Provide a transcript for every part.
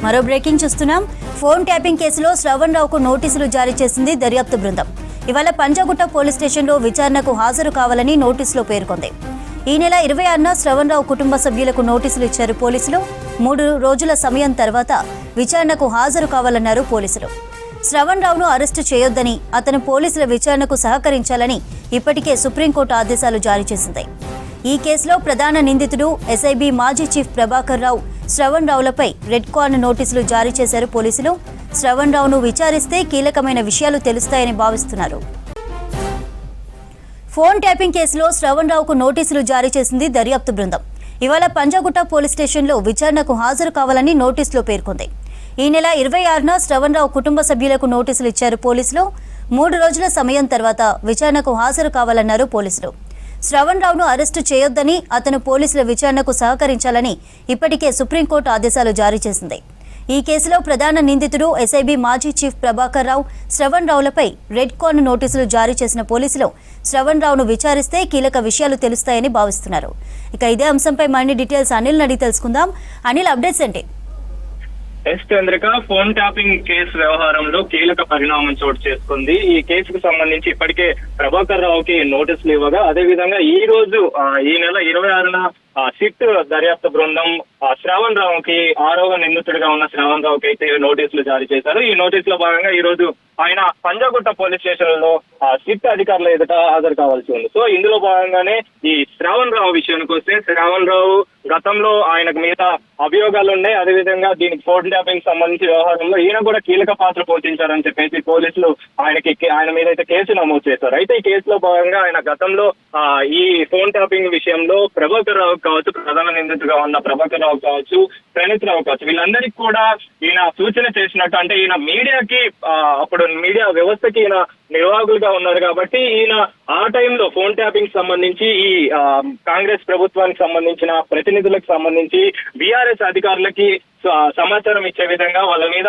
మరో బ్రేకింగ్ చూస్తున్నాం. Phone tapping కేసులో శ్రవణ్ రావుకు నోటీసులు జారీ చేసింది దర్యాప్తు బృందం. ఇవాళ పంజాగుట్ట పోలీస్ స్టేషన్లో విచారణకు హాజరు కావాలని నోటీసులో పేర్కొంది. ఈ నెల 26న శ్రవణ్ రావు కుటుంబ సభ్యులకు నోటీసులు ఇచ్చారు పోలీసులు. 3 రోజుల సమయం తర్వాత విచారణకు హాజరు కావాలన్నారు పోలీసులు. శ్రవణ్ రావును అరెస్టు చేయొద్దని, అతను పోలీసుల విచారణకు సహకరించాలని ఇప్పటికే సుప్రీంకోర్టు ఆదేశాలు జారీ చేసింది. ఈ కేసులో ప్రధాన నిందితుడు ఎస్ఐబి మాజీ chief Prabhakar Rao, Shravan రావులపై red corner నోటీసులు జారీ చేశారు పోలీసులు. శ్రవణ్ రావును విచారిస్తే కీలకమైన విషయాలు తెలుస్తాయని భావిస్తున్నారు. ఫోన్ ట్యాపింగ్ కేసులో శ్రవణ్ రావుకు నోటీసులు జారీ చేసింది దర్యాప్తు బృందం. ఇవాళ పంజాగుట్ట పోలీస్ స్టేషన్లో విచారణకు హాజరు కావాలని నోటీసులో పేర్కొంది. ఈ నెల 26న శ్రవణ్ రావు కుటుంబ సభ్యులకు నోటీసులు ఇచ్చారు పోలీసులు. 3 రోజుల సమయం తర్వాత విచారణకు హాజరు కావాలన్నారు పోలీసులు. శ్రవణ్ రావును అరెస్టు చేయొద్దని, అతను పోలీసుల విచారణకు సహకరించాలని ఇప్పటికే సుప్రీంకోర్టు ఆదేశాలు జారీ చేసింది. ఈ కేసులో ప్రధాన నిందితుడు ఎస్ఐబి మాజీ chief Prabhakar Rao, Shravan రావులపై red corner నోటీసులు జారీ చేసిన పోలీసులు శ్రవణ్ రావును విచారిస్తే కీలక విషయాలు తెలుస్తాయని భావిస్తున్నారు. ఇక ఇదే అంశంపై మరిన్ని డీటెయిల్స్ అనిల్ అడిగి తెలుసుకుందాం. అనిల్, అప్డేట్స్ ఏంటి? చంద్రిక, ఫోన్ ట్యాపింగ్ కేసు వ్యవహారంలో కీలక పరిణామం చోటు చేసుకుంది. ఈ కేసుకు సంబంధించి ఇప్పటికే ప్రభాకర్ రావుకి నోటీసులు ఇవ్వగా, అదే విధంగా ఈ రోజు ఈ నెల 26న సిట్ దర్యాప్తు బృందం శ్రవణ్ రావుకి 6వ నిందితుడిగా ఉన్న శ్రవణ్ రావుకి అయితే నోటీసులు జారీ చేశారు. ఈ నోటీసులో భాగంగా ఈ రోజు ఆయన పంజాగుట్ట పోలీస్ స్టేషన్ లో సిట్ అధికారుల ఎదుట హాజరు కావాల్సి ఉంది. సో ఇందులో భాగంగానే ఈ శ్రవణ్ రావు విషయానికి వస్తే, శ్రవణ్ రావు గతంలో ఆయనకు మీద అభియోగాలు ఉన్నాయి. అదేవిధంగా దీనికి ఫోన్ ట్యాపింగ్ సంబంధించి వ్యవహారంలో ఈయన కూడా కీలక పాత్ర పోషించారని చెప్పేసి పోలీసులు ఆయన మీద అయితే కేసు నమోదు చేశారు. అయితే ఈ కేసులో భాగంగా ఆయన గతంలో ఈ ఫోన్ ట్యాపింగ్ విషయంలో ప్రభాకర్ రావు కావచ్చు, ప్రధాన నిందితుడిగా ఉన్న ప్రభాకర్ రావు కావచ్చు, ప్రణీత్ రావు కావచ్చు, వీళ్ళందరికీ కూడా ఈయన సూచన చేసినట్టు, అంటే ఈయన మీడియాకి అప్పుడు మీడియా వ్యవస్థకి ఈయన నిర్వాహకులుగా ఉన్నారు కాబట్టి ఈయన ఆ టైంలో ఫోన్ ట్యాపింగ్ సంబంధించి ఈ కాంగ్రెస్ ప్రభుత్వానికి సంబంధించిన ప్రతినిధులకు సంబంధించి బీఆర్ఎస్ అధికారులకి సమాచారం ఇచ్చే విధంగా, వాళ్ళ మీద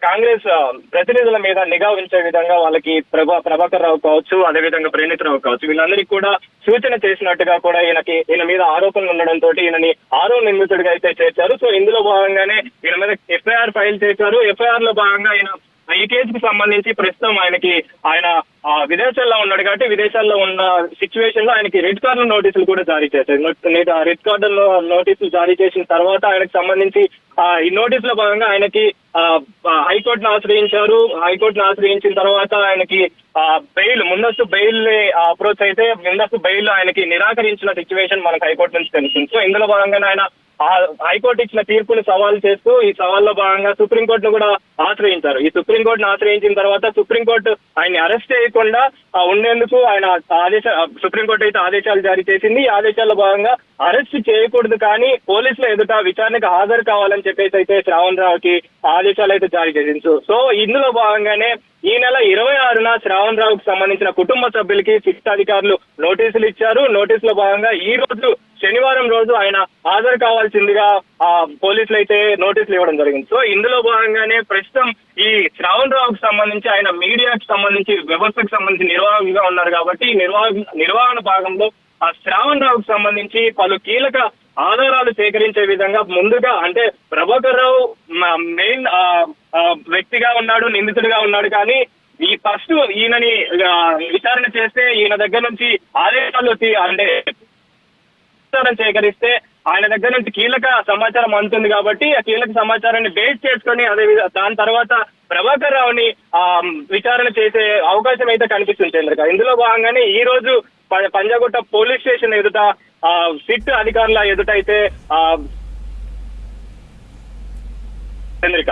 కాంగ్రెస్ ప్రతినిధుల మీద నిఘా ఉంచే విధంగా వాళ్ళకి ప్రభాకర్ రావు కావచ్చు, అదేవిధంగా ప్రణీత్ రావు కావచ్చు, వీళ్ళందరికీ కూడా సూచన చేసినట్టుగా కూడా ఈయన మీద ఆరోపణలు ఉండడంతో ఈయనని 6వ నిందితుడిగా అయితే చేర్చారు. సో ఇందులో భాగంగానే ఈయన మీద ఎఫ్ఐఆర్ ఫైల్ చేశారు. ఎఫ్ఐఆర్ లో భాగంగా ఈ కేసుకు సంబంధించి ప్రస్తుతం ఆయన విదేశాల్లో ఉన్నాడు కాబట్టి విదేశాల్లో ఉన్న సిచ్యువేషన్ లో ఆయనకి రెడ్ కార్నర్ నోటీసులు కూడా జారీ చేశారు. రెడ్ కార్నర్ నోటీసులు జారీ చేసిన తర్వాత ఆయనకు సంబంధించి ఈ నోటీసులో భాగంగా ఆయనకి హైకోర్టును ఆశ్రయించారు. హైకోర్టును ఆశ్రయించిన తర్వాత ఆయనకి ముందస్తు బెయిల్ అప్రోచ్ అయితే ముందస్తు బెయిల్ ఆయనకి నిరాకరించిన సిచ్యువేషన్ మనకు హైకోర్టు నుంచి తెలుస్తుంది. సో ఇందులో భాగంగానే ఆయన హైకోర్టు ఇచ్చిన తీర్పును సవాల్ చేస్తూ ఈ సవాల్లో భాగంగా సుప్రీంకోర్టును కూడా ఆశ్రయించారు. ఈ సుప్రీంకోర్టును ఆశ్రయించిన తర్వాత సుప్రీంకోర్టు ఆయన్ని అరెస్ట్ చేయకుండా ఉండేందుకు సుప్రీంకోర్టు అయితే ఆదేశాలు జారీ చేసింది. ఈ ఆదేశాల్లో భాగంగా అరెస్ట్ చేయకూడదు, కానీ పోలీసుల ఎదుట విచారణకు హాజరు కావాలని చెప్పేసి అయితే శ్రవణ్ రావుకి ఆదేశాలు అయితే జారీ చేసింది. సో ఇందులో భాగంగానే ఈ నెల 26న శ్రవణ్ రావుకి సంబంధించిన కుటుంబ సభ్యులకి సిట్ అధికారులు నోటీసులు ఇచ్చారు. నోటీసులో భాగంగా ఈ రోజు శనివారం రోజు ఆయన హాజరు కావాల్సిందిగా పోలీసులు అయితే నోటీసులు ఇవ్వడం జరిగింది. సో ఇందులో భాగంగానే ప్రస్తుతం ఈ శ్రవణ్ రావుకి సంబంధించి ఆయన మీడియాకి సంబంధించి వ్యవస్థకు సంబంధించి నిర్వాహకులుగా ఉన్నారు కాబట్టి నిర్వహణ భాగంలో శ్రవణ్ రావుకి సంబంధించి పలు కీలక ఆధారాలు సేకరించే విధంగా ముందుగా, అంటే ప్రభాకర్ రావు మెయిన్ వ్యక్తిగా ఉన్నాడు, నిందితుడిగా ఉన్నాడు, కానీ ఈ ఫస్ట్ ఈయనని విచారణ చేస్తే ఈయన దగ్గర నుంచి ఆదేశాలు సేకరిస్తే ఆయన దగ్గర నుంచి కీలక సమాచారం అందుతుంది కాబట్టి ఆ కీలక సమాచారాన్ని బేస్ చేసుకొని దాని తర్వాత ప్రభాకర్ రావుని విచారణ చేసే అవకాశం అయితే కనిపిస్తుంది చంద్రిక. ఇందులో భాగంగానే ఈ రోజు పంజాగుట్ట పోలీస్ స్టేషన్ ఎదుట సిట్ అధికారుల ఎదుట అయితే చంద్రిక.